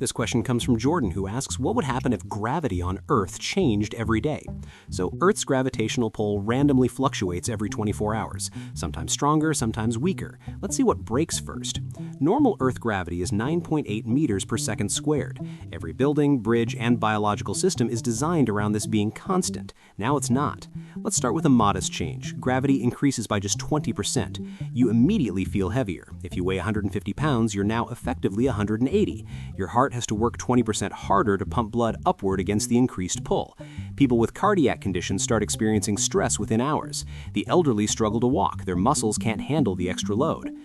This question comes from Jordan, who asks, what would happen if gravity on Earth changed every day? So Earth's gravitational pull randomly fluctuates every 24 hours, sometimes stronger, sometimes weaker. Let's see what breaks first. Normal Earth gravity is 9.8 meters per second squared. Every building, bridge, and biological system is designed around this being constant. Now it's not. Let's start with a modest change. Gravity increases by just 20%. You immediately feel heavier. If you weigh 150 pounds, you're now effectively 180. Your heart has to work 20% harder to pump blood upward against the increased pull. People with cardiac conditions start experiencing stress within hours. The elderly struggle to walk. Their muscles can't handle the extra load.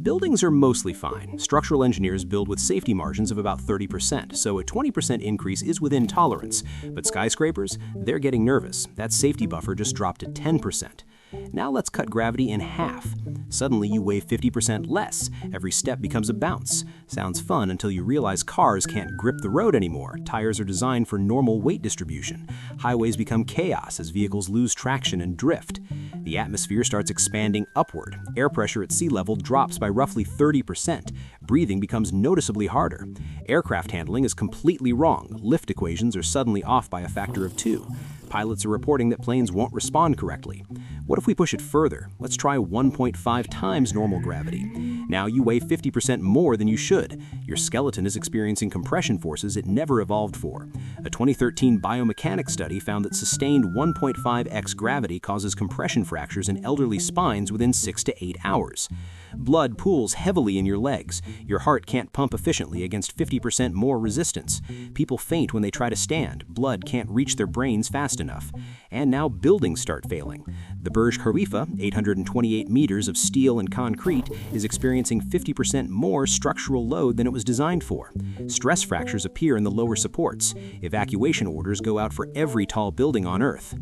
Buildings are mostly fine. Structural engineers build with safety margins of about 30%, so a 20% increase is within tolerance. But skyscrapers, they're getting nervous. That safety buffer just dropped to 10%. Now let's cut gravity in half. Suddenly you weigh 50% less. Every step becomes a bounce. Sounds fun until you realize cars can't grip the road anymore. Tires are designed for normal weight distribution. Highways become chaos as vehicles lose traction and drift. The atmosphere starts expanding upward. Air pressure at sea level drops by roughly 30%. Breathing becomes noticeably harder. Aircraft handling is completely wrong. Lift equations are suddenly off by a factor of 2. Pilots are reporting that planes won't respond correctly. What if we push it further? Let's try 1.5 times normal gravity. Now you weigh 50% more than you should. Your skeleton is experiencing compression forces it never evolved for. A 2013 biomechanics study found that sustained 1.5x gravity causes compression fractures in elderly spines within 6 to 8 hours. Blood pools heavily in your legs. Your heart can't pump efficiently against 50% more resistance. People faint when they try to stand. Blood can't reach their brains fast enough. And now buildings start failing. The Burj Khalifa, 828 meters of steel and concrete, is experiencing 50% more structural load than it was designed for. Stress fractures appear in the lower supports. Evacuation orders go out for every tall building on Earth.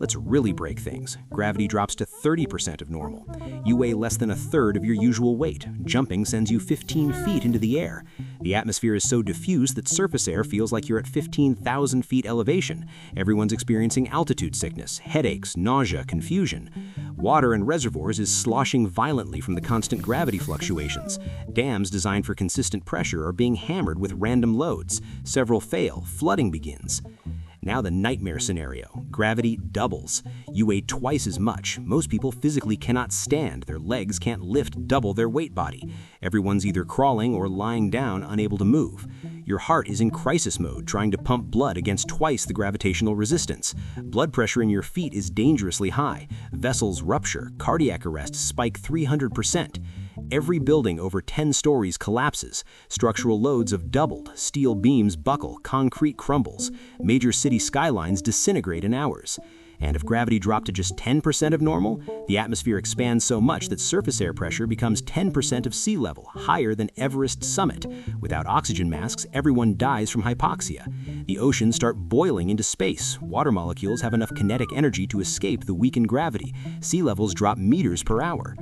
Let's really break things. Gravity drops to 30% of normal. You weigh less than a third of your usual weight. Jumping sends you 15 feet into the air. The atmosphere is so diffused that surface air feels like you're at 15,000 feet elevation. Everyone's experiencing altitude sickness, headaches, nausea, confusion. Water in reservoirs is sloshing violently from the constant gravity fluctuations. Dams designed for consistent pressure are being hammered with random loads. Several fail. Flooding begins. Now the nightmare scenario. Gravity doubles. You weigh twice as much. Most people physically cannot stand. Their legs can't lift double their weight body. Everyone's either crawling or lying down, unable to move. Your heart is in crisis mode, trying to pump blood against twice the gravitational resistance. Blood pressure in your feet is dangerously high. Vessels rupture. Cardiac arrests spike 300%. Every building over 10 stories collapses. Structural loads have doubled. Steel beams buckle. Concrete crumbles. Major city skylines disintegrate in hours. And if gravity dropped to just 10% of normal, the atmosphere expands so much that surface air pressure becomes 10% of sea level, higher than Everest summit. Without oxygen masks, everyone dies from hypoxia. The oceans start boiling into space. Water molecules have enough kinetic energy to escape the weakened gravity. Sea levels drop meters per hour.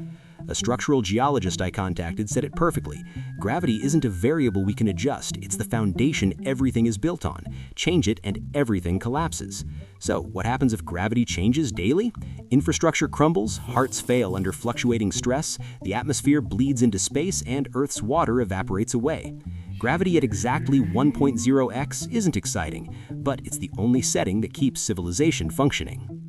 A structural geologist I contacted said it perfectly. Gravity isn't a variable we can adjust. It's the foundation everything is built on. Change it and everything collapses. So, what happens if gravity changes daily? Infrastructure crumbles, hearts fail under fluctuating stress, the atmosphere bleeds into space, and Earth's water evaporates away. Gravity at exactly 1.0x isn't exciting, but it's the only setting that keeps civilization functioning.